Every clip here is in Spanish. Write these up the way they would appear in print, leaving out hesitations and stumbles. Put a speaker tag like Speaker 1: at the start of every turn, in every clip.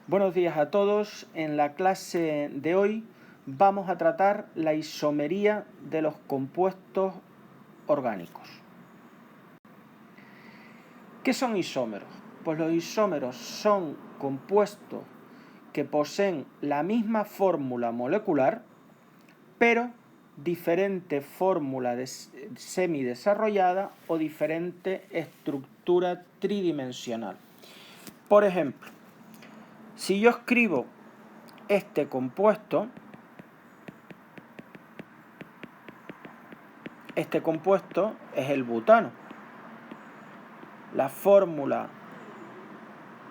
Speaker 1: Buenos días a todos. En la clase de hoy vamos a tratar la isomería de los compuestos orgánicos. ¿Qué son isómeros? Pues los isómeros son compuestos que poseen la misma fórmula molecular, pero diferente fórmula semidesarrollada o diferente estructura tridimensional. Por ejemplo, si yo escribo este compuesto es el butano. La fórmula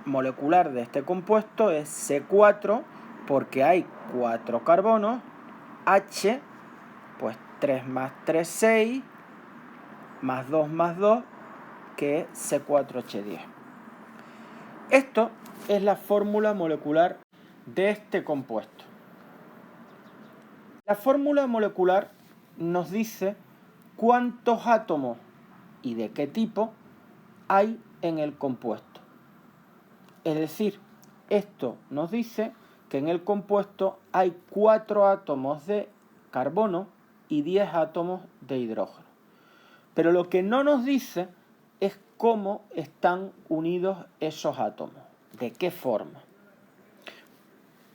Speaker 1: molecular de este compuesto es C4 porque hay 4 carbonos, H, pues 3 más 3, 6, más 2, que es C4H10. Esto es la fórmula molecular de este compuesto. La fórmula molecular nos dice cuántos átomos y de qué tipo hay en el compuesto. Es decir, esto nos dice que en el compuesto hay 4 átomos de carbono y 10 átomos de hidrógeno. Pero lo que no nos dice es cómo están unidos esos átomos, de qué forma.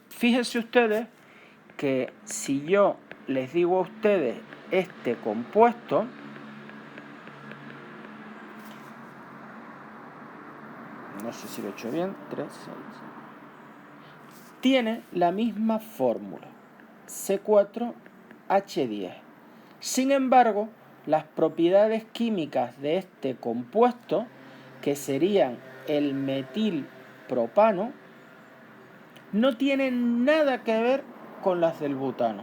Speaker 1: Fíjense ustedes que si yo les digo a ustedes este compuesto, no sé si lo he hecho bien, 3, 6, tiene la misma fórmula, C4H10. Sin embargo, las propiedades químicas de este compuesto, que serían el metilpropano, no tienen nada que ver con las del butano.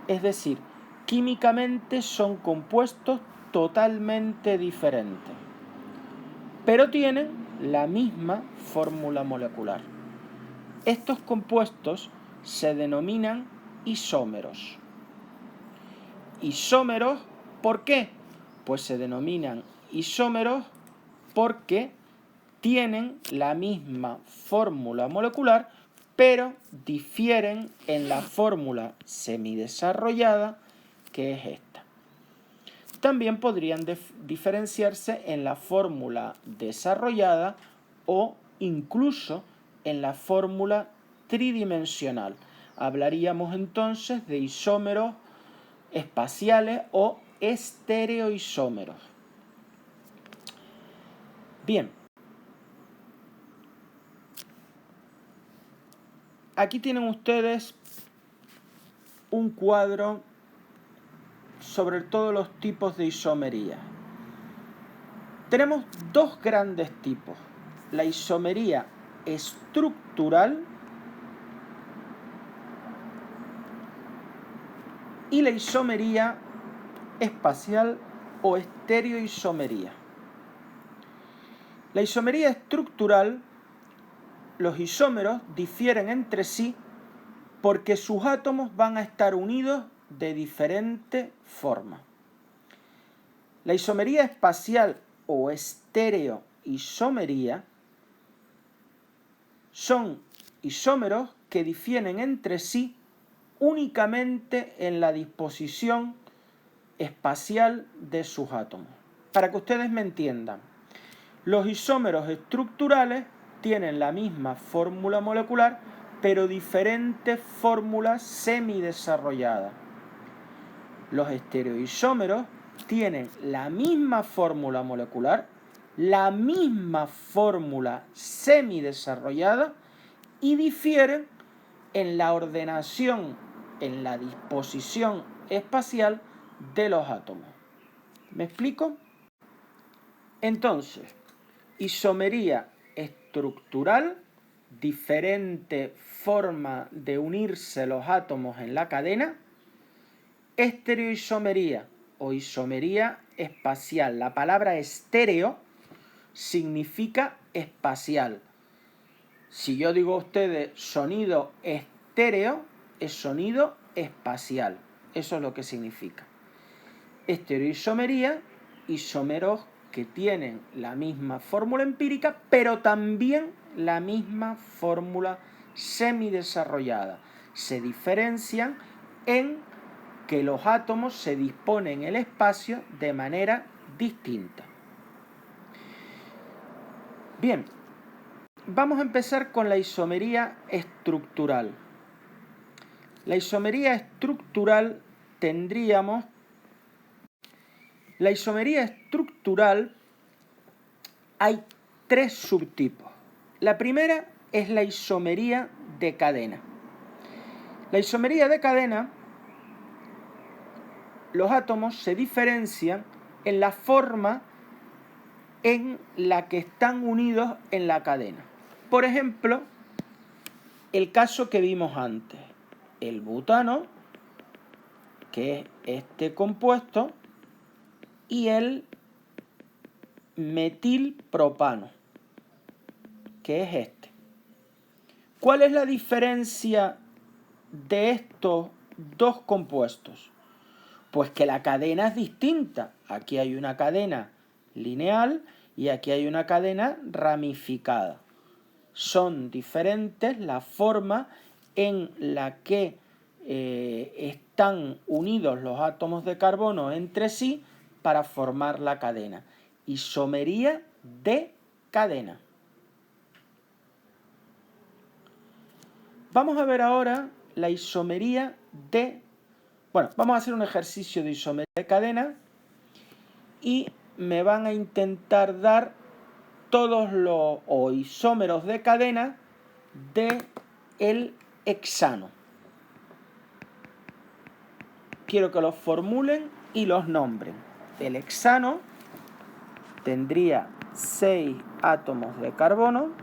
Speaker 1: Es decir, químicamente son compuestos totalmente diferentes, pero tienen la misma fórmula molecular. Estos compuestos se denominan isómeros. Isómeros, ¿por qué? Pues se denominan isómeros porque tienen la misma fórmula molecular, pero difieren en la fórmula semidesarrollada, que es esta. También podrían diferenciarse en la fórmula desarrollada o incluso en la fórmula tridimensional. Hablaríamos entonces de isómeros espaciales o estereoisómeros. Bien. Aquí tienen ustedes un cuadro sobre todos los tipos de isomería. Tenemos dos grandes tipos: la isomería estructural y la isomería espacial o estereoisomería. La isomería estructural, los isómeros difieren entre sí porque sus átomos van a estar unidos de diferente forma. La isomería espacial o estereoisomería son isómeros que difieren entre sí únicamente en la disposición espacial de sus átomos. Para que ustedes me entiendan, los isómeros estructurales tienen la misma fórmula molecular, pero diferentes fórmulas semidesarrolladas. Los estereoisómeros tienen la misma fórmula molecular, la misma fórmula semidesarrollada y difieren en la ordenación, en la disposición espacial de los átomos. ¿Me explico? Entonces, isomería estructural, diferente forma de unirse los átomos en la cadena. Estereoisomería o isomería espacial. La palabra estéreo significa espacial. Si yo digo a ustedes sonido estéreo, es sonido espacial. Eso es lo que significa. Estereoisomería, isómeros que tienen la misma fórmula empírica, pero también la misma fórmula semidesarrollada. Se diferencian en que los átomos se disponen en el espacio de manera distinta. Bien, vamos a empezar con la isomería estructural. La isomería estructural tendríamos... La isomería estructural hay 3 subtipos. La primera es la isomería de cadena. La isomería de cadena, los átomos se diferencian en la forma en la que están unidos en la cadena. Por ejemplo, el caso que vimos antes, el butano, que es este compuesto, y el metilpropano, que es este. ¿Cuál es la diferencia de estos dos compuestos? Pues que la cadena es distinta. Aquí hay una cadena lineal y aquí hay una cadena ramificada. Son diferentes la forma en la que están unidos los átomos de carbono entre sí para formar la cadena. Isomería de cadena. Vamos a ver ahora la isomería de... Bueno, vamos a hacer un ejercicio de isomería de cadena y me van a intentar dar todos los isómeros de cadena del hexano. Quiero que los formulen y los nombren. El hexano tendría 6 átomos de carbono,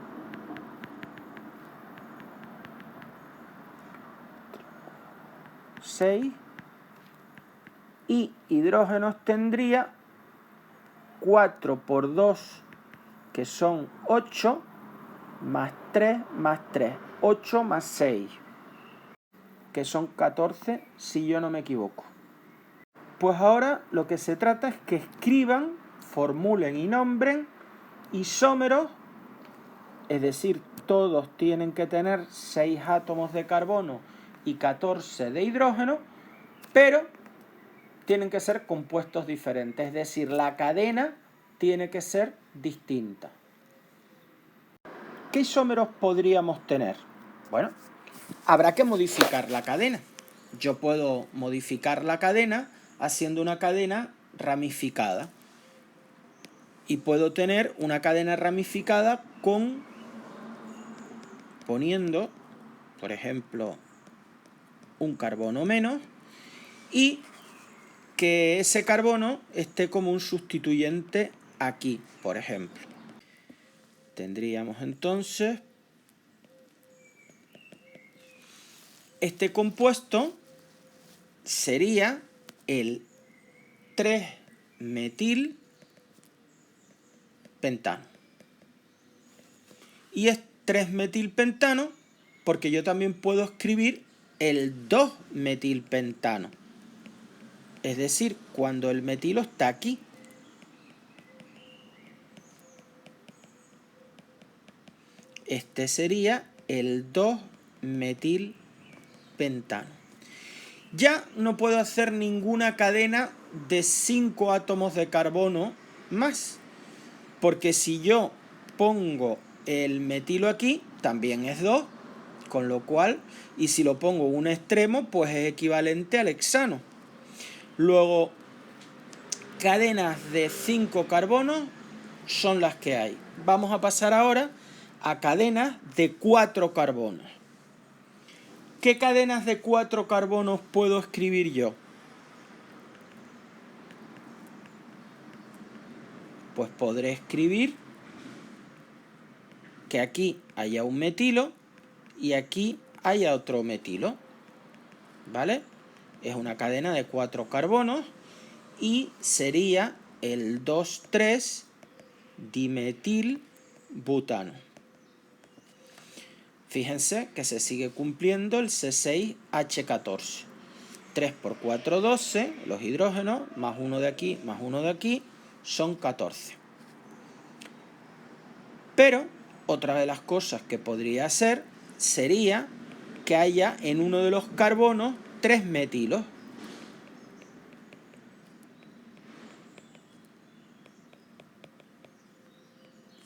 Speaker 1: y hidrógenos tendría 4 por 2, que son 8, más 3, 8 más 6, que son 14, si yo no me equivoco. Pues ahora lo que se trata es que escriban, formulen y nombren isómeros, es decir, todos tienen que tener 6 átomos de carbono y 14 de hidrógeno, pero tienen que ser compuestos diferentes, es decir, la cadena tiene que ser distinta. ¿Qué isómeros podríamos tener? Bueno, habrá que modificar la cadena. Yo puedo modificar la cadena haciendo una cadena ramificada. Y puedo tener una cadena ramificada poniendo, por ejemplo, un carbono menos y que ese carbono esté como un sustituyente aquí, por ejemplo. Tendríamos entonces este compuesto sería el 3-metilpentano. Y es 3-metilpentano porque yo también puedo escribir el 2-metilpentano. Es decir, cuando el metilo está aquí. Este sería el 2-metilpentano. Ya no puedo hacer ninguna cadena de 5 átomos de carbono más, porque si yo pongo el metilo aquí, también es 2, con lo cual, y si lo pongo en un extremo, pues es equivalente al hexano. Luego, cadenas de 5 carbonos son las que hay. Vamos a pasar ahora a cadenas de 4 carbonos. ¿Qué cadenas de 4 carbonos puedo escribir yo? Pues podré escribir que aquí haya un metilo y aquí haya otro metilo, ¿vale? Es una cadena de 4 carbonos y sería el 2,3-dimetilbutano. Fíjense que se sigue cumpliendo el C6H14. 3 por 4, 12, los hidrógenos, más uno de aquí, más uno de aquí, son 14. Pero otra de las cosas que podría hacer sería que haya en uno de los carbonos 3 metilos.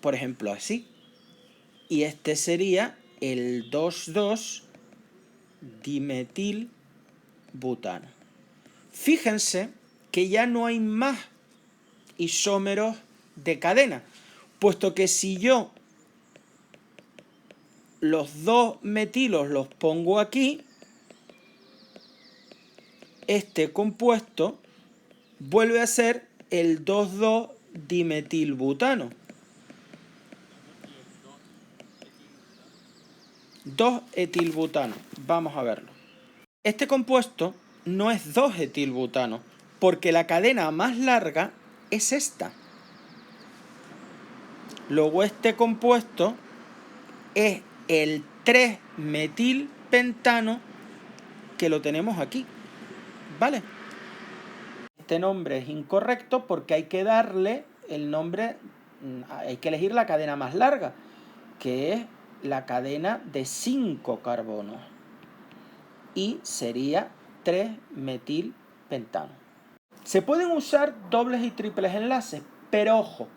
Speaker 1: Por ejemplo, así. Y este sería el 2,2-dimetilbutano. Fíjense que ya no hay más isómeros de cadena, puesto que si yo los 2 metilos los pongo aquí, este compuesto vuelve a ser el 2,2-dimetilbutano. 2-etilbutano. Vamos a verlo. Este compuesto no es 2-etilbutano, porque la cadena más larga es esta. Luego este compuesto es el 3-metilpentano, que lo tenemos aquí, ¿vale? Este nombre es incorrecto porque hay que darle el nombre, hay que elegir la cadena más larga, que es la cadena de 5 carbonos, y sería 3-metilpentano. Se pueden usar dobles y triples enlaces, pero ojo,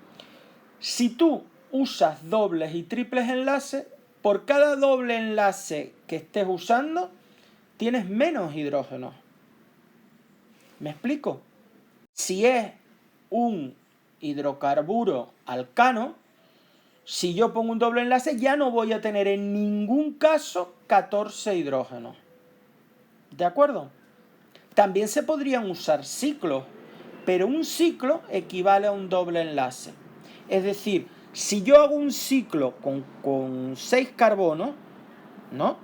Speaker 1: si tú usas dobles y triples enlaces, por cada doble enlace que estés usando, tienes menos hidrógenos. ¿Me explico? Si es un hidrocarburo alcano, si yo pongo un doble enlace, ya no voy a tener en ningún caso 14 hidrógenos. ¿De acuerdo? También se podrían usar ciclos, pero un ciclo equivale a un doble enlace. Es decir, si yo hago un ciclo con 6 carbonos, ¿no?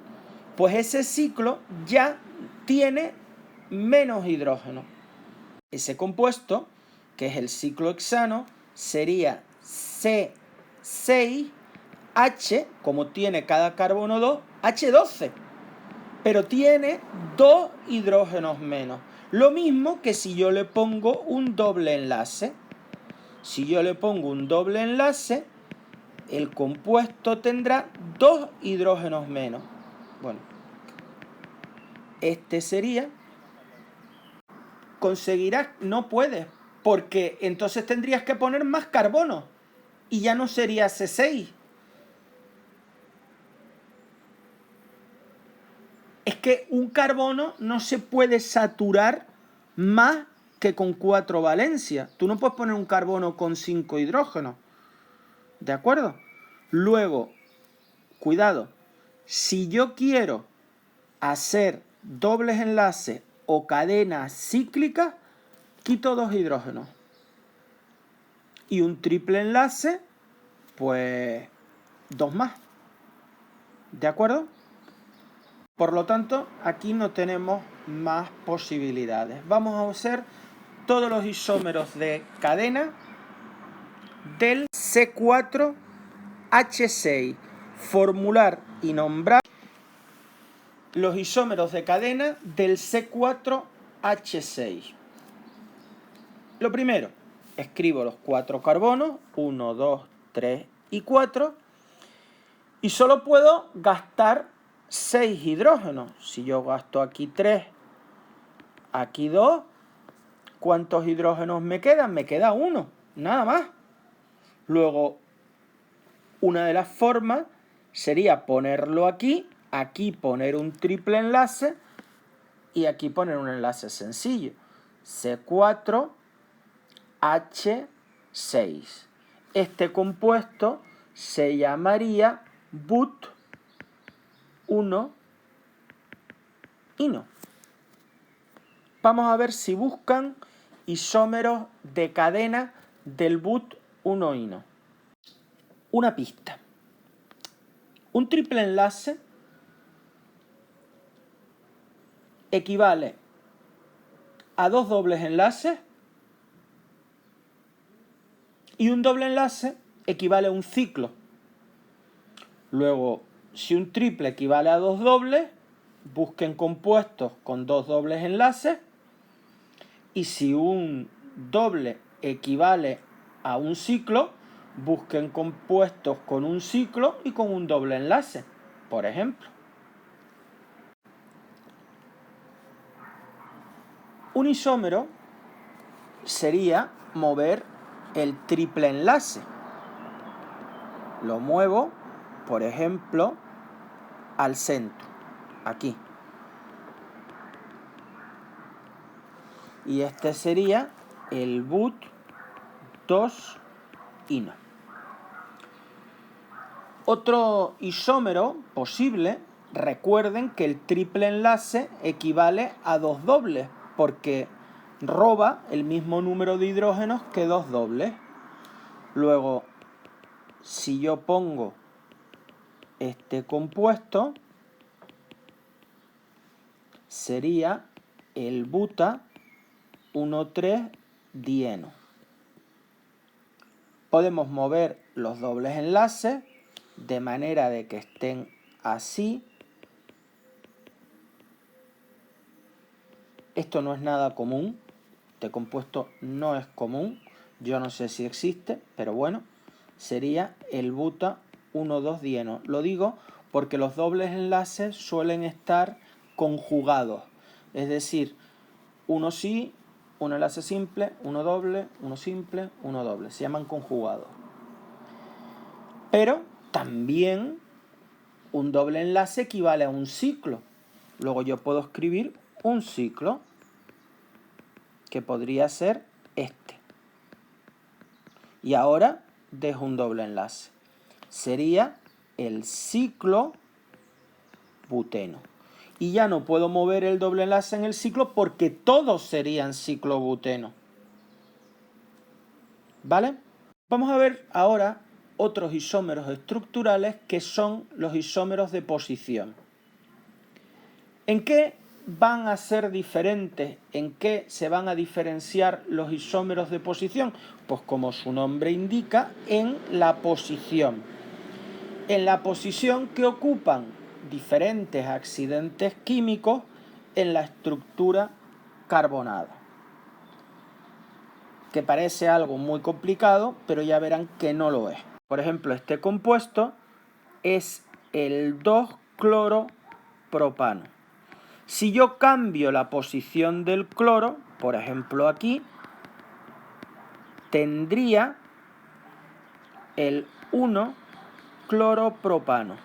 Speaker 1: Pues ese ciclo ya tiene menos hidrógeno. Ese compuesto, que es el ciclohexano, sería C6H, como tiene cada carbono 2, H12. Pero tiene 2 hidrógenos menos. Lo mismo que si yo le pongo un doble enlace. Si yo le pongo un doble enlace, el compuesto tendrá 2 hidrógenos menos. Bueno, este sería... Conseguirás, no puedes, porque entonces tendrías que poner más carbono y ya no sería C6. Es que un carbono no se puede saturar más que con 4 valencias. Tú no puedes poner un carbono con 5 hidrógenos. ¿De acuerdo? Luego, cuidado, si yo quiero hacer dobles enlaces o cadenas cíclicas, quito 2 hidrógenos. Y un triple enlace, pues 2 más. ¿De acuerdo? Por lo tanto, aquí no tenemos más posibilidades. Vamos a hacer todos los isómeros de cadena del C4H6. Formular y nombrar los isómeros de cadena del C4H6. Lo primero, escribo los 4 carbonos, 1, 2, 3 y 4, y solo puedo gastar 6 hidrógenos. Si yo gasto aquí 3, aquí 2, ¿cuántos hidrógenos me quedan? Me queda 1, nada más. Luego, una de las formas sería ponerlo aquí, aquí poner un triple enlace y aquí poner un enlace sencillo. C4H6. Este compuesto se llamaría but1-ino. Vamos a ver si buscan isómeros de cadena del but1-ino. Una pista. Un triple enlace equivale a 2 dobles enlaces y un doble enlace equivale a un ciclo. Luego, si un triple equivale a 2 dobles, busquen compuestos con 2 dobles enlaces, y si un doble equivale a un ciclo, busquen compuestos con un ciclo y con un doble enlace. por ejemplo. Un isómero sería mover el triple enlace. Lo muevo, por ejemplo, al centro, aquí. Y este sería el but 2-ino. Otro isómero posible, recuerden que el triple enlace equivale a 2 dobles, porque roba el mismo número de hidrógenos que 2 dobles. Luego, si yo pongo este compuesto, sería el buta 1,3-dieno. Podemos mover los dobles enlaces de manera de que estén así. Esto no es nada común, este compuesto no es común, yo no sé si existe, pero bueno, sería el buta 1,2-dieno. Lo digo porque los dobles enlaces suelen estar conjugados, es decir, uno sí, un enlace simple, uno doble, uno simple, uno doble, se llaman conjugados. Pero también un doble enlace equivale a un ciclo. Luego yo puedo escribir un ciclo que podría ser este. Y ahora dejo un doble enlace. Sería el ciclo buteno. Y ya no puedo mover el doble enlace en el ciclo porque todos serían ciclo buteno. ¿Vale? Vamos a ver ahora otros isómeros estructurales que son los isómeros de posición. ¿En qué van a ser diferentes? ¿En qué se van a diferenciar los isómeros de posición? Pues como su nombre indica, en la posición. En la posición que ocupan diferentes accidentes químicos en la estructura carbonada. Que parece algo muy complicado, pero ya verán que no lo es. Por ejemplo, este compuesto es el 2-cloropropano. Si yo cambio la posición del cloro, por ejemplo aquí, tendría el 1-cloropropano.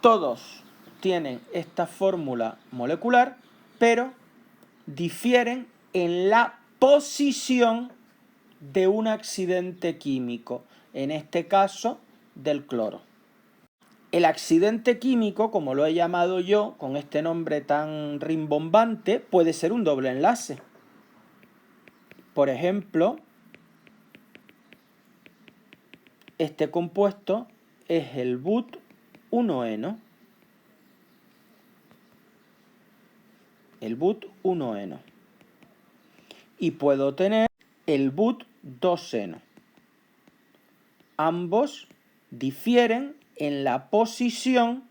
Speaker 1: Todos tienen esta fórmula molecular, pero difieren en la posición de un accidente químico, en este caso del cloro. El accidente químico, como lo he llamado yo, con este nombre tan rimbombante, puede ser un doble enlace. Por ejemplo, este compuesto es el but 1-eno. El but 1-eno. Y puedo tener el but 2-eno. Ambos difieren en la posición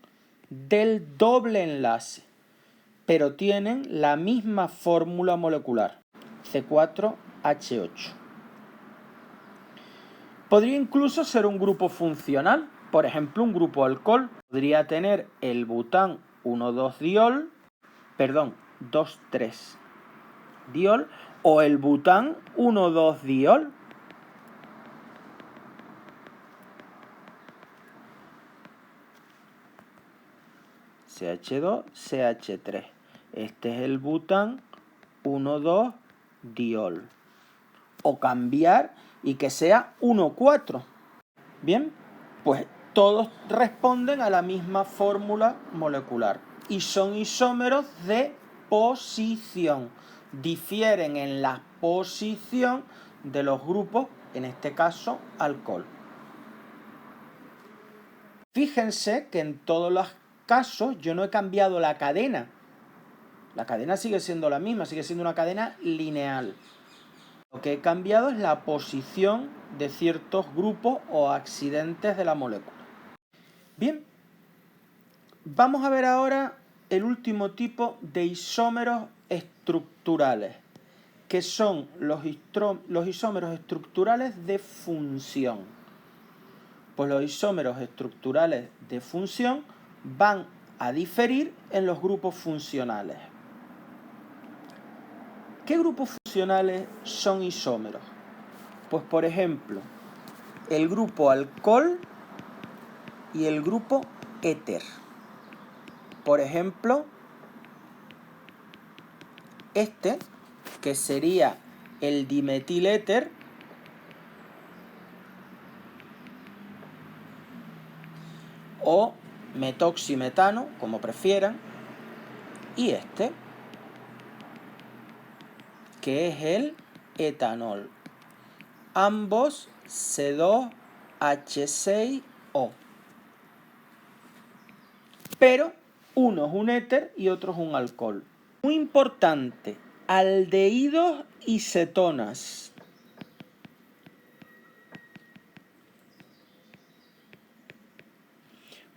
Speaker 1: del doble enlace, pero tienen la misma fórmula molecular, C4H8. Podría incluso ser un grupo funcional, por ejemplo, un grupo alcohol. Podría tener el bután 1,2-diol, perdón, 2,3-diol, o el bután 1,2-diol. CH2, CH3. Este es el bután 1,2-diol. O cambiar y que sea 1,4. Bien, pues todos responden a la misma fórmula molecular y son isómeros de posición. Difieren en la posición de los grupos, en este caso alcohol. Fíjense que en todos los casos yo no he cambiado la cadena. La cadena sigue siendo la misma, sigue siendo una cadena lineal. Lo que he cambiado es la posición de ciertos grupos o accidentes de la molécula. Bien, vamos a ver ahora el último tipo de isómeros estructurales, que son los isómeros estructurales de función. Pues los isómeros estructurales de función van a diferir en los grupos funcionales. ¿Qué grupos funcionales son isómeros? Pues por ejemplo, el grupo alcohol y el grupo éter. Por ejemplo, este, que sería el dimetiléter, o metoximetano, como prefieran, y este, que es el etanol. Ambos C2H6O. Pero uno es un éter y otro es un alcohol. Muy importante, aldehídos y cetonas.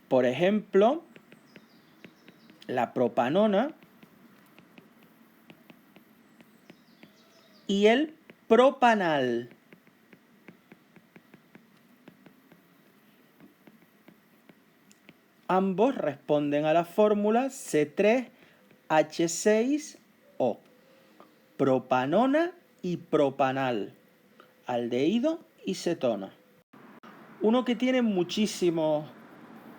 Speaker 1: Por ejemplo, la propanona y el propanal. Ambos responden a la fórmula C3H6O. Propanona y propanal. Aldehído y cetona. Uno que tiene muchísimos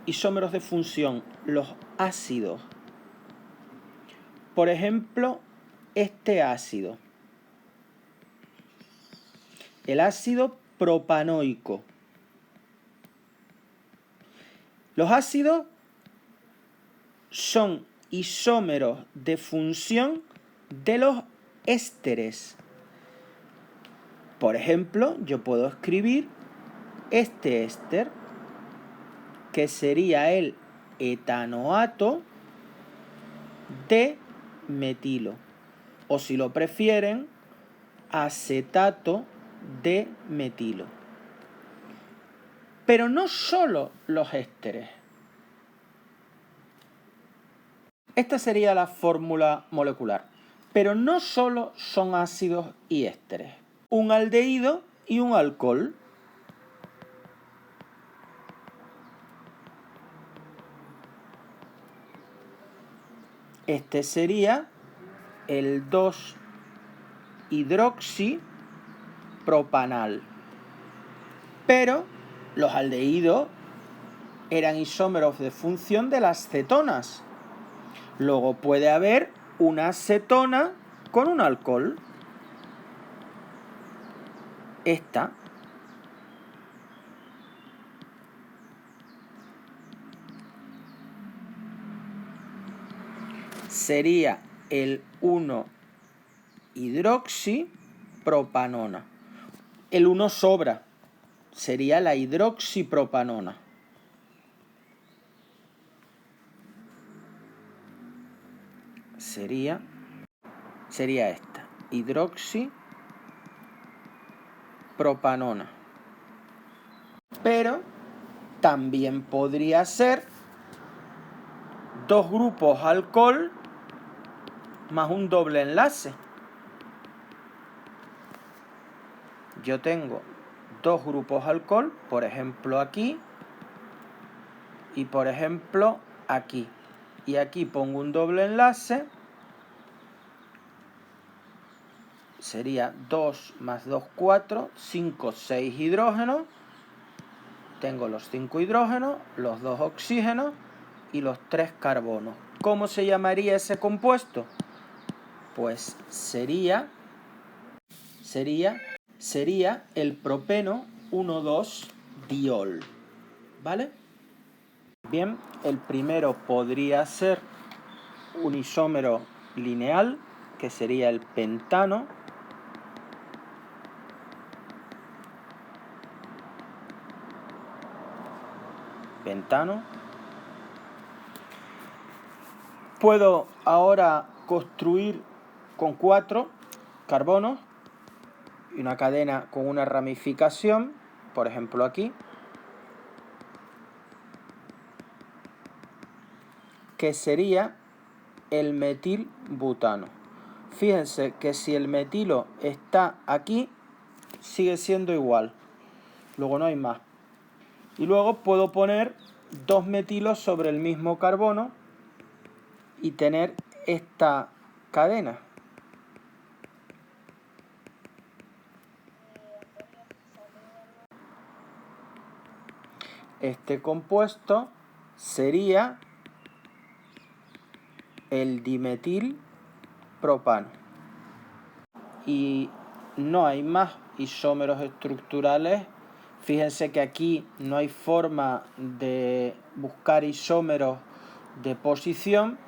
Speaker 1: isómeros de función, los ácidos. Por ejemplo, este ácido. El ácido propanoico. Los ácidos son isómeros de función de los ésteres. Por ejemplo, yo puedo escribir este éster, que sería el etanoato de metilo. O si lo prefieren, acetato de metilo. Pero no solo los ésteres. Esta sería la fórmula molecular. Pero no solo son ácidos y ésteres. Un aldehído y un alcohol. Este sería el 2-hidroxipropanal. Pero los aldehídos eran isómeros de función de las cetonas. Luego puede haber una cetona con un alcohol. Esta sería el 1-hidroxipropanona. El 1 sobra, sería la hidroxipropanona. Sería esta, hidroxipropanona. Pero también podría ser dos grupos alcohol más un doble enlace. Yo tengo dos grupos alcohol, por ejemplo aquí y por ejemplo aquí. Y aquí pongo un doble enlace. Sería 2 más 2, 4, 5, 6 hidrógenos. Tengo los 5 hidrógenos, los 2 oxígenos y los 3 carbonos. ¿Cómo se llamaría ese compuesto? Pues sería el propeno 1,2-diol. ¿Vale? Bien, el primero podría ser un isómero lineal, que sería el pentano. Puedo ahora construir con 4 carbonos y una cadena con una ramificación, por ejemplo aquí, que sería el metilbutano. Fíjense que si el metilo está aquí, sigue siendo igual. Luego no hay más. Y luego puedo poner 2 metilos sobre el mismo carbono y tener esta cadena. Este compuesto sería el dimetilpropano. Y no hay más isómeros estructurales. Fíjense que aquí no hay forma de buscar isómeros de posición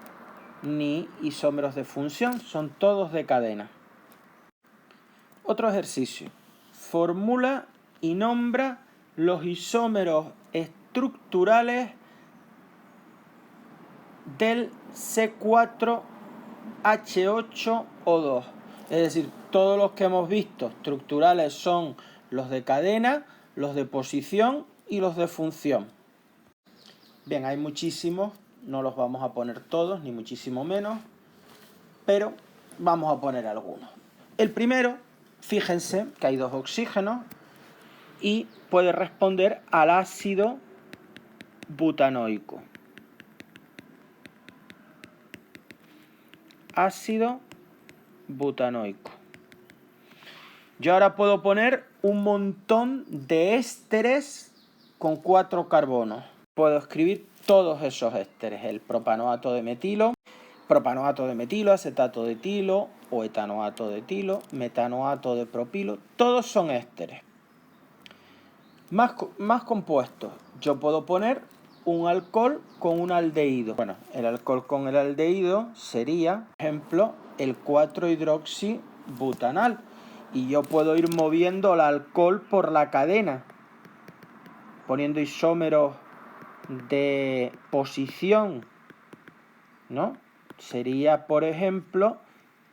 Speaker 1: ni isómeros de función, son todos de cadena. Otro ejercicio. Formula y nombra los isómeros estructurales del C4H8O2. Es decir, todos los que hemos visto estructurales son los de cadena, los de posición y los de función. Bien, hay muchísimos, no los vamos a poner todos, ni muchísimo menos, pero vamos a poner algunos. El primero, fíjense que hay 2 oxígenos y puede responder al ácido butanoico. Ácido butanoico. Yo ahora puedo poner un montón de ésteres con 4 carbonos. Puedo escribir todos esos ésteres, el propanoato de metilo, acetato de etilo o etanoato de etilo, metanoato de propilo, todos son ésteres. Más compuestos. Yo puedo poner un alcohol con un aldehído. Bueno, el alcohol con el aldehído sería, por ejemplo, el 4-hidroxibutanal. Y yo puedo ir moviendo el alcohol por la cadena, poniendo isómeros de posición, ¿no? Sería, por ejemplo,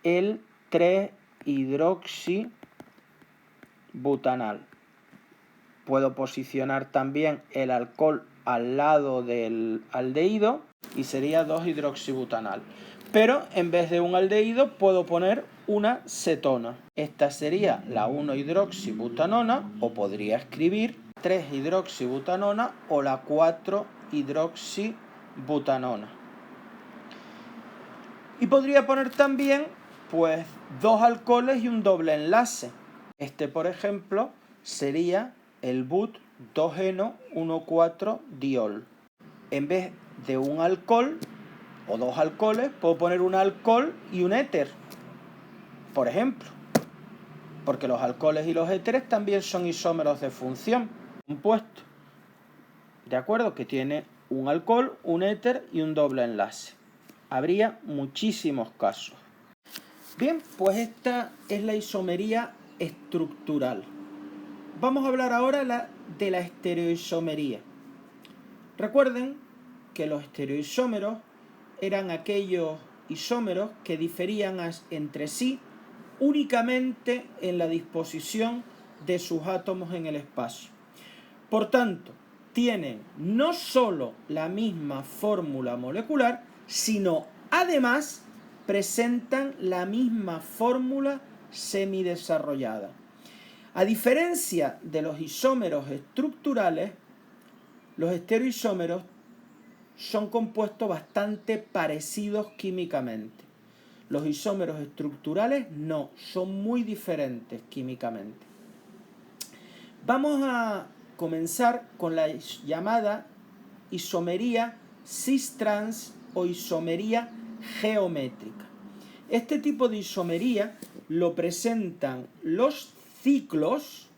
Speaker 1: el 3-hidroxibutanal. Puedo posicionar también el alcohol al lado del aldehído y sería 2-hidroxibutanal. Pero en vez de un aldehído puedo poner una cetona. Esta sería la 1-hidroxibutanona, o podría escribir 3-hidroxibutanona o la 4-hidroxibutanona. Y podría poner también, pues, 2 alcoholes y un doble enlace. Este, por ejemplo, sería el but-2-eno 1,4-diol. En vez de un alcohol o 2 alcoholes, puedo poner un alcohol y un éter, por ejemplo. Porque los alcoholes y los éteres también son isómeros de función. Compuesto, ¿de acuerdo? Que tiene un alcohol, un éter y un doble enlace. Habría muchísimos casos. Bien, pues esta es la isomería estructural. Vamos a hablar ahora de la estereoisomería. Recuerden que los estereoisómeros eran aquellos isómeros que diferían entre sí únicamente en la disposición de sus átomos en el espacio. Por tanto, tienen no solo la misma fórmula molecular, sino además presentan la misma fórmula semidesarrollada. A diferencia de los isómeros estructurales, los estereoisómeros son compuestos bastante parecidos químicamente. Los isómeros estructurales no, son muy diferentes químicamente. Vamos a comenzar con la llamada isomería cis-trans o isomería geométrica. Este tipo de isomería lo presentan los ciclos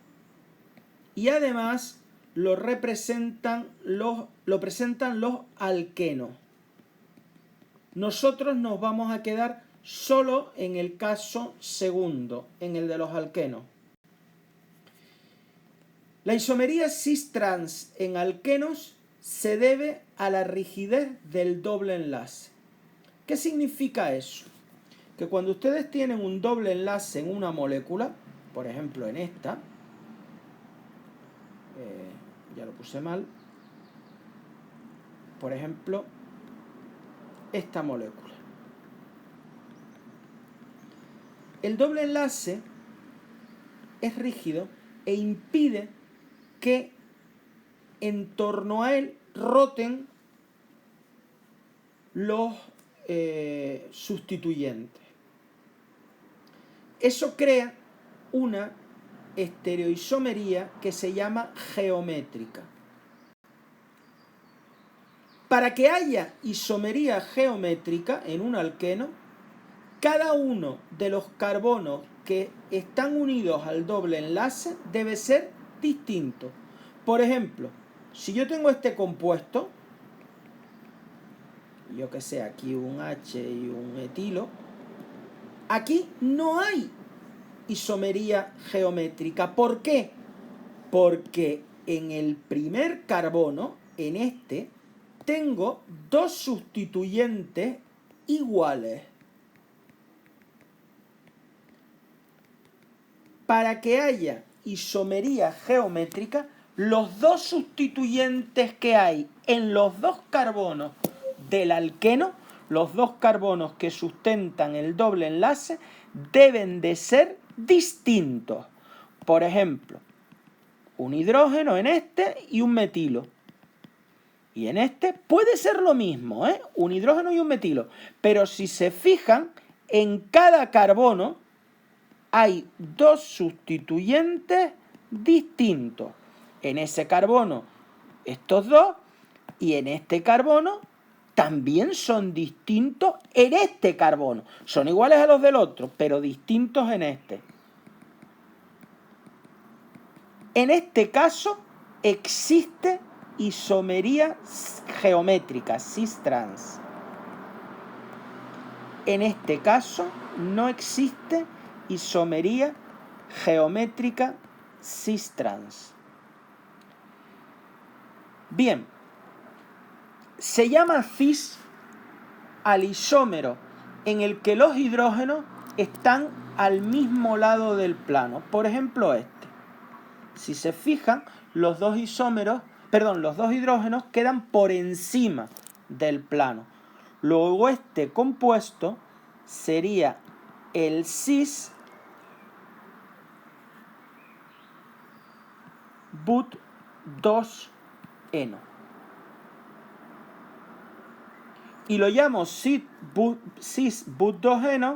Speaker 1: y además lo presentan los alquenos. Nosotros nos vamos a quedar solo en el caso segundo, en el de los alquenos. La isomería cis-trans en alquenos se debe a la rigidez del doble enlace. ¿Qué significa eso? Que cuando ustedes tienen un doble enlace en una molécula, por ejemplo en esta, ya lo puse mal, por ejemplo, esta molécula. El doble enlace es rígido e impide que en torno a él roten los sustituyentes. Eso crea una estereoisomería que se llama geométrica. Para que haya isomería geométrica en un alqueno, cada uno de los carbonos que están unidos al doble enlace debe ser distinto. Por ejemplo, si yo tengo este compuesto, yo que sé, aquí un H y un etilo, aquí no hay isomería geométrica. ¿Por qué? Porque en el primer carbono, en este, tengo dos sustituyentes iguales. Para que haya isomería geométrica, los dos sustituyentes que hay en los dos carbonos del alqueno, los dos carbonos que sustentan el doble enlace, deben de ser distintos. Por ejemplo, un hidrógeno en este y un metilo. Y en este puede ser lo mismo, un hidrógeno y un metilo. Pero si se fijan, en cada carbono hay dos sustituyentes distintos. En ese carbono, estos dos, y en este carbono también son distintos en este carbono. Son iguales a los del otro, pero distintos en este. En este caso existe isomería geométrica, cis-trans. En este caso no existe isomería geométrica cis-trans. Bien, se llama cis al isómero en el que los hidrógenos están al mismo lado del plano. Por ejemplo, este. Si se fijan, los dos hidrógenos quedan por encima del plano. Luego este compuesto sería el cis but2eno. Y lo llamo cis but2eno,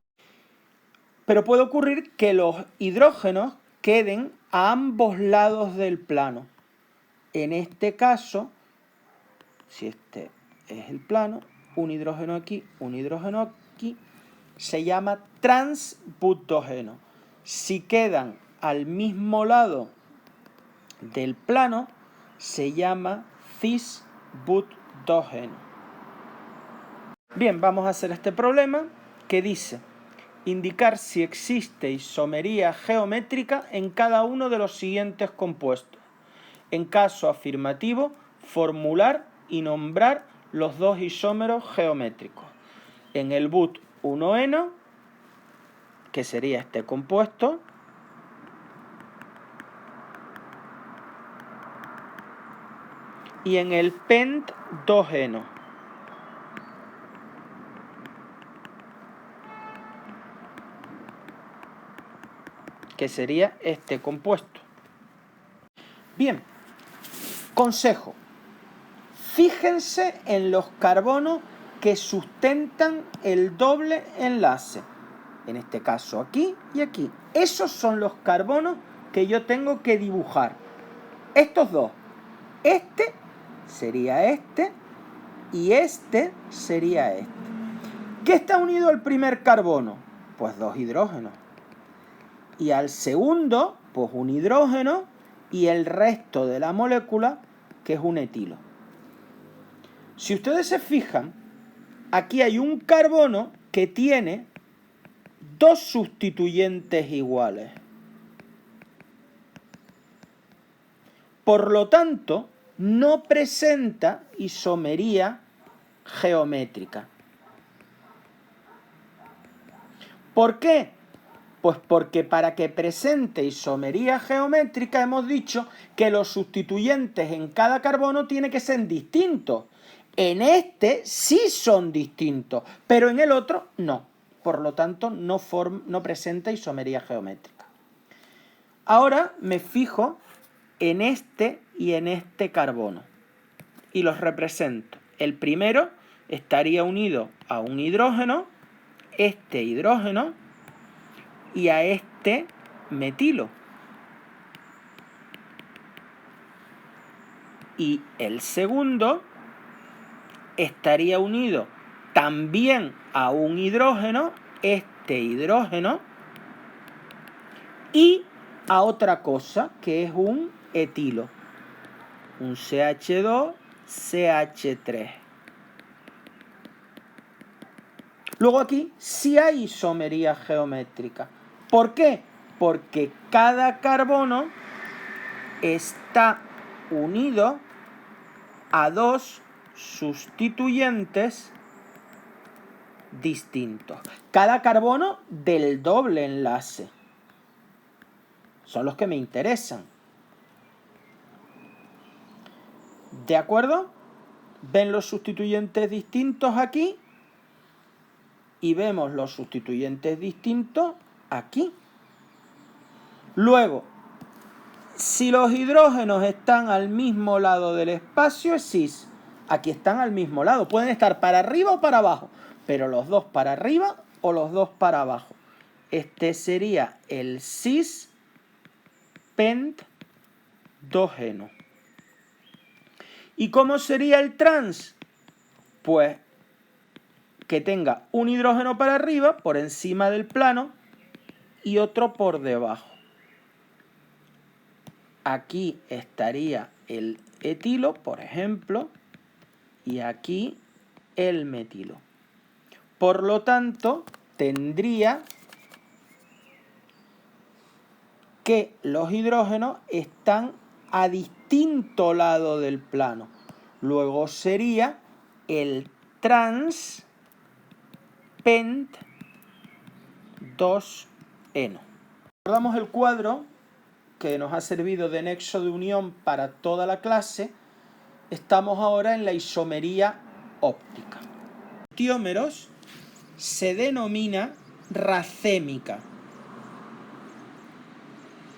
Speaker 1: pero puede ocurrir que los hidrógenos queden a ambos lados del plano. En este caso, si este es el plano, un hidrógeno aquí, se llama trans-but2eno. Si quedan al mismo lado del plano, se llama cis-but2eno. Bien, vamos a hacer este problema que dice: indicar si existe isomería geométrica en cada uno de los siguientes compuestos. En caso afirmativo, formular y nombrar los dos isómeros geométricos. En el but1eno, que sería este compuesto, y en el pent2eno, que sería este compuesto. Bien, consejo. Fíjense en los carbonos que sustentan el doble enlace. En este caso aquí y aquí. Esos son los carbonos que yo tengo que dibujar. Estos dos. Este sería este y este sería este. ¿Qué está unido al primer carbono? Pues dos hidrógenos. Y al segundo, pues un hidrógeno y el resto de la molécula, que es un etilo. Si ustedes se fijan, aquí hay un carbono que tiene dos sustituyentes iguales. Por lo tanto, no presenta isomería geométrica. ¿Por qué? Pues porque para que presente isomería geométrica hemos dicho que los sustituyentes en cada carbono tienen que ser distintos. En este sí son distintos, pero en el otro no. Por lo tanto, no presenta isomería geométrica. Ahora me fijo en este y en este carbono. Y los represento. El primero estaría unido a un hidrógeno, este hidrógeno, y a este metilo. Y el segundo estaría unido también a un hidrógeno, este hidrógeno, y a otra cosa que es un etilo, un CH2, CH3. Luego aquí sí hay isomería geométrica. ¿Por qué? Porque cada carbono está unido a dos sustituyentes distintos. Cada carbono del doble enlace. Son los que me interesan. ¿De acuerdo? ¿Ven los sustituyentes distintos aquí? Y vemos los sustituyentes distintos aquí. Luego, si los hidrógenos están al mismo lado del espacio, es cis. Aquí están al mismo lado. Pueden estar para arriba o para abajo, pero los dos para arriba o los dos para abajo. Este sería el cis pentdógeno. ¿Y cómo sería el trans? Pues que tenga un hidrógeno para arriba, por encima del plano, y otro por debajo. Aquí estaría el etilo, por ejemplo, y aquí el metilo. Por lo tanto, tendría que los hidrógenos están a distinto lado del plano. Luego sería el trans pent 2-eno. Recordamos el cuadro que nos ha servido de nexo de unión para toda la clase. Estamos ahora en la isomería óptica. Tiómeros se denomina racémica.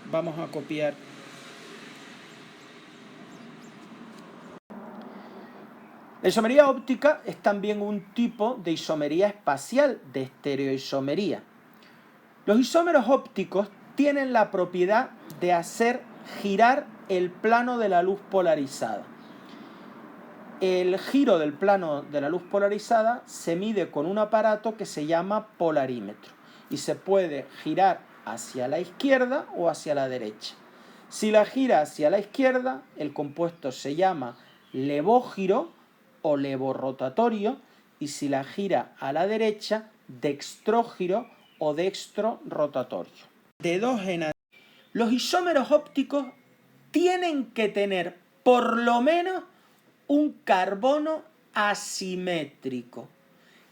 Speaker 1: Vamos a copiar. La isomería óptica es también un tipo de isomería espacial, de estereoisomería. Los isómeros ópticos tienen la propiedad de hacer girar el plano de la luz polarizada. El giro del plano de la luz polarizada se mide con un aparato que se llama polarímetro y se puede girar hacia la izquierda o hacia la derecha. Si la gira hacia la izquierda, el compuesto se llama levógiro o levorrotatorio, y si la gira a la derecha, dextrógiro o dextrorotatorio. De dos en adelante. Los isómeros ópticos tienen que tener por lo menos un carbono asimétrico.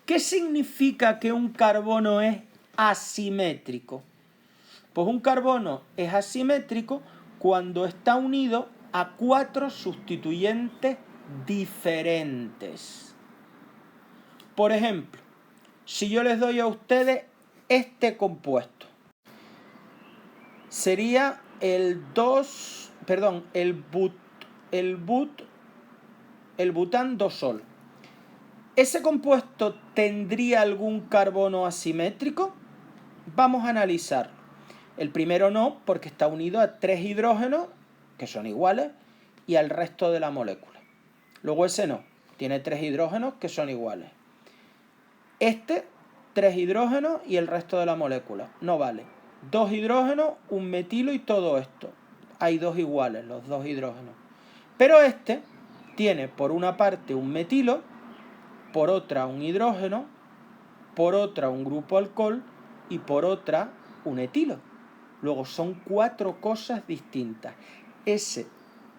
Speaker 1: ¿Qué significa que un carbono es asimétrico? Pues un carbono es asimétrico cuando está unido a 4 sustituyentes diferentes. Por ejemplo, si yo les doy a ustedes este compuesto, sería el bután 2-sol. ¿Ese compuesto tendría algún carbono asimétrico? Vamos a analizarlo. El primero no, porque está unido a 3 hidrógenos, que son iguales, y al resto de la molécula. Luego ese no, tiene 3 hidrógenos que son iguales. Este, 3 hidrógenos y el resto de la molécula. No vale. 2 hidrógenos, un metilo y todo esto. Hay 2 iguales, los 2 hidrógenos. Pero este tiene por una parte un metilo, por otra un hidrógeno, por otra un grupo alcohol y por otra un etilo. Luego son 4 cosas distintas. Ese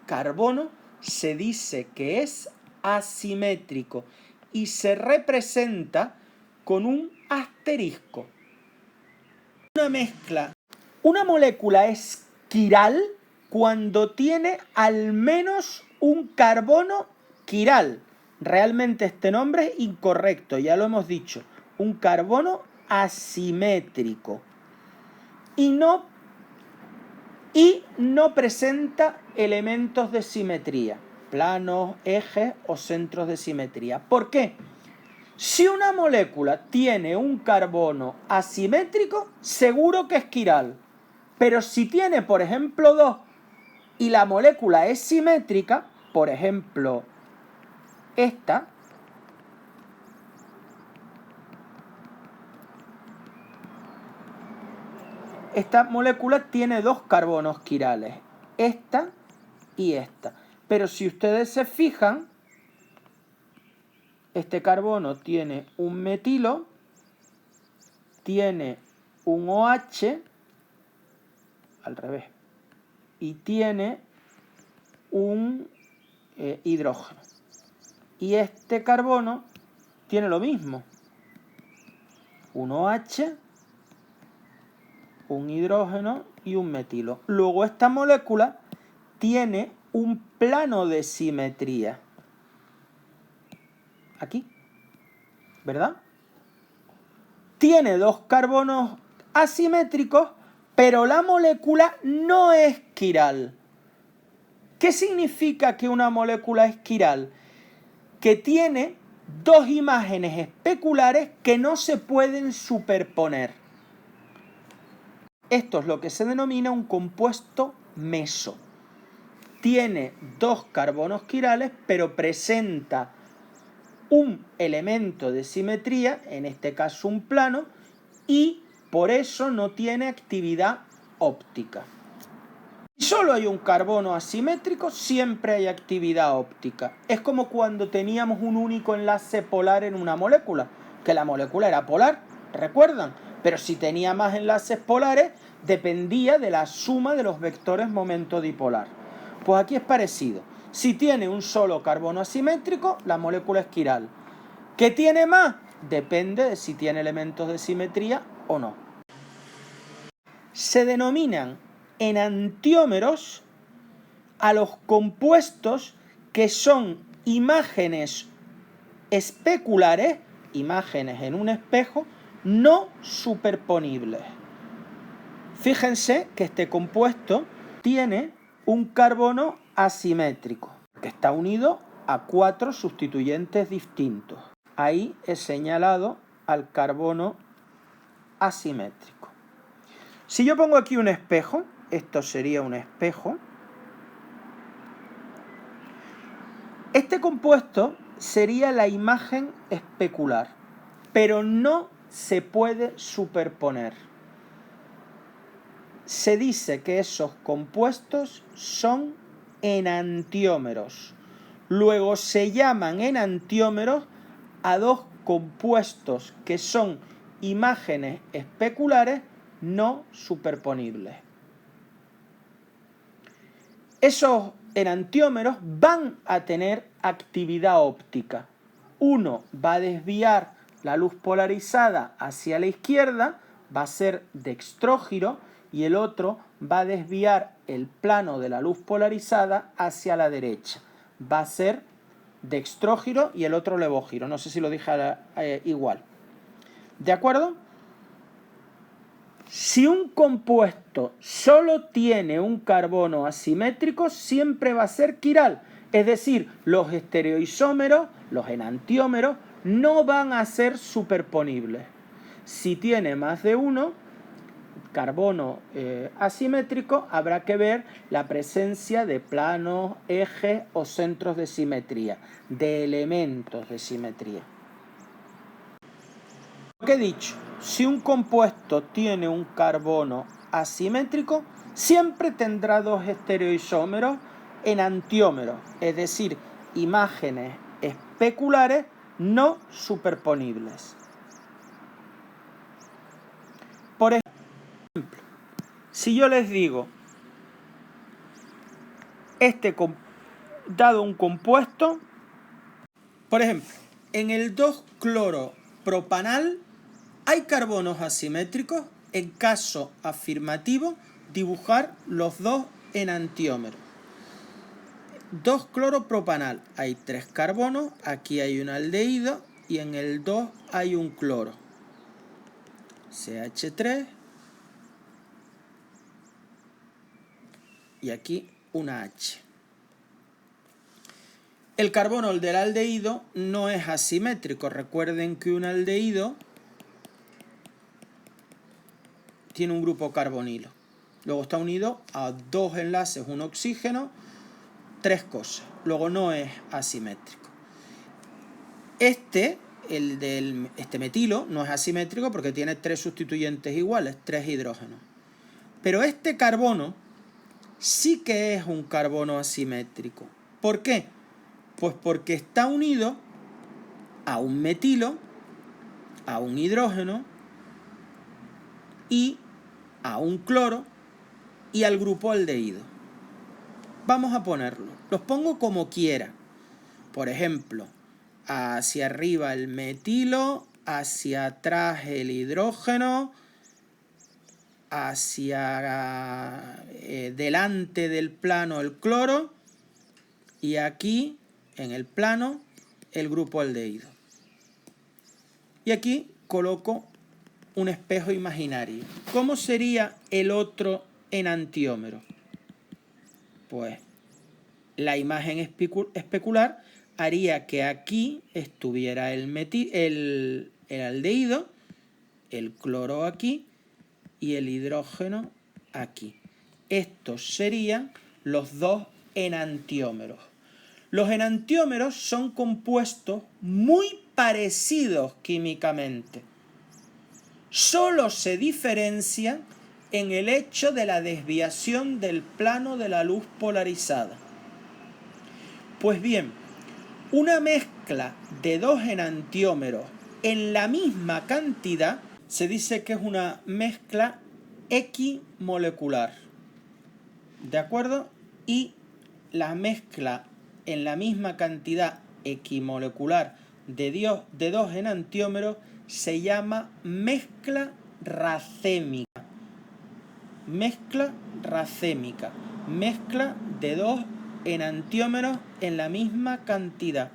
Speaker 1: carbono se dice que es asimétrico y se representa con un asterisco. Una mezcla. Una molécula es quiral cuando tiene al menos un carbono quiral. Realmente este nombre es incorrecto, ya lo hemos dicho. Un carbono asimétrico. Y no y no presenta elementos de simetría, planos, ejes o centros de simetría. ¿Por qué? Si una molécula tiene un carbono asimétrico, seguro que es quiral. Pero si tiene, por ejemplo, dos y la molécula es simétrica, por ejemplo, esta molécula tiene dos carbonos quirales, esta y esta. Pero si ustedes se fijan, este carbono tiene un metilo, tiene un OH, al revés, y tiene un hidrógeno. Y este carbono tiene lo mismo, un OH, un hidrógeno y un metilo. Luego esta molécula tiene un plano de simetría. Aquí, ¿verdad? Tiene dos carbonos asimétricos, pero la molécula no es quiral. ¿Qué significa que una molécula es quiral? Que tiene dos imágenes especulares que no se pueden superponer. Esto es lo que se denomina un compuesto meso. Tiene dos carbonos quirales, pero presenta un elemento de simetría, en este caso un plano, y por eso no tiene actividad óptica. Si solo hay un carbono asimétrico, siempre hay actividad óptica. Es como cuando teníamos un único enlace polar en una molécula, que la molécula era polar, ¿recuerdan? Pero si tenía más enlaces polares, dependía de la suma de los vectores momento dipolar. Pues aquí es parecido. Si tiene un solo carbono asimétrico, la molécula es quiral. ¿Qué tiene más? Depende de si tiene elementos de simetría o no. Se denominan enantiómeros a los compuestos que son imágenes especulares, imágenes en un espejo, no superponibles. Fíjense que este compuesto tiene un carbono asimétrico, que está unido a 4 sustituyentes distintos. Ahí he señalado al carbono asimétrico. Si yo pongo aquí un espejo, esto sería un espejo, este compuesto sería la imagen especular, pero no se puede superponer. Se dice que esos compuestos son enantiómeros. Luego se llaman enantiómeros a dos compuestos que son imágenes especulares no superponibles. Esos enantiómeros van a tener actividad óptica. Uno va a desviar la luz polarizada hacia la izquierda, va a ser dextrógiro, y el otro va a desviar el plano de la luz polarizada hacia la derecha. Va a ser dextrógiro y el otro levógiro. No sé si lo dije igual. ¿De acuerdo? Si un compuesto solo tiene un carbono asimétrico, siempre va a ser quiral. Es decir, los estereoisómeros, los enantiómeros, no van a ser superponibles. Si tiene más de uno carbono asimétrico, habrá que ver la presencia de planos, ejes o centros de simetría, de elementos de simetría. Lo que he dicho, si un compuesto tiene un carbono asimétrico, siempre tendrá dos estereoisómeros enantiómeros, es decir, imágenes especulares no superponibles. Por ejemplo, si yo les digo, dado un compuesto, por ejemplo, en el 2-cloropropanal hay carbonos asimétricos, en caso afirmativo, dibujar los dos enantiómeros. 2-cloropropanal, hay 3 carbonos, aquí hay un aldehído y en el 2 hay un cloro. CH3, y aquí una H. El carbono del aldehído no es asimétrico. Recuerden que un aldehído tiene un grupo carbonilo. Luego está unido a 2 enlaces, un oxígeno, 3 cosas. Luego no es asimétrico. Este metilo no es asimétrico porque tiene 3 sustituyentes iguales, 3 hidrógenos. Pero este carbono sí que es un carbono asimétrico. ¿Por qué? Pues porque está unido a un metilo, a un hidrógeno y a un cloro y al grupo aldehído. Vamos a ponerlo. Los pongo como quiera. Por ejemplo, hacia arriba el metilo, hacia atrás el hidrógeno, hacia delante del plano el cloro y aquí en el plano el grupo aldehído. Y aquí coloco un espejo imaginario. ¿Cómo sería el otro enantiómero? Pues la imagen especular haría que aquí estuviera el aldehído, el cloro aquí y el hidrógeno aquí. Estos serían los dos enantiómeros. Los enantiómeros son compuestos muy parecidos químicamente. Solo se diferencian en el hecho de la desviación del plano de la luz polarizada. Pues bien, una mezcla de dos enantiómeros en la misma cantidad se dice que es una mezcla equimolecular. ¿De acuerdo? Y la mezcla en la misma cantidad equimolecular de dos enantiómeros se llama mezcla racémica. Mezcla racémica. Mezcla de dos enantiómeros en la misma cantidad.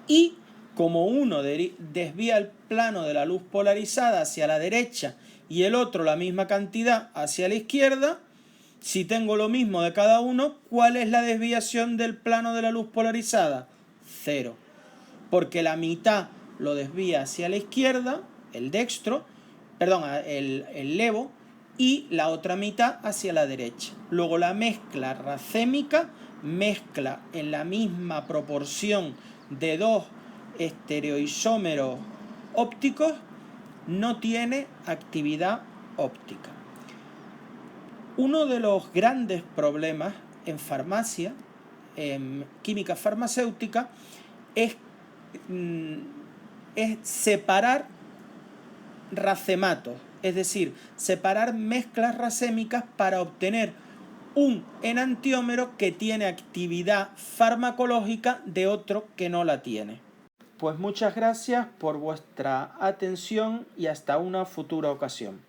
Speaker 1: Y como uno desvía el plano de la luz polarizada hacia la derecha y el otro la misma cantidad hacia la izquierda, si tengo lo mismo de cada uno, ¿cuál es la desviación del plano de la luz polarizada? 0. Porque la mitad lo desvía hacia la izquierda, el levo, y la otra mitad hacia la derecha. Luego la mezcla racémica mezcla en la misma proporción de dos estereoisómeros ópticos, no tiene actividad óptica. Uno de los grandes problemas en farmacia, en química farmacéutica, es separar racematos, es decir, separar mezclas racémicas para obtener un enantiómero que tiene actividad farmacológica de otro que no la tiene. Pues muchas gracias por vuestra atención y hasta una futura ocasión.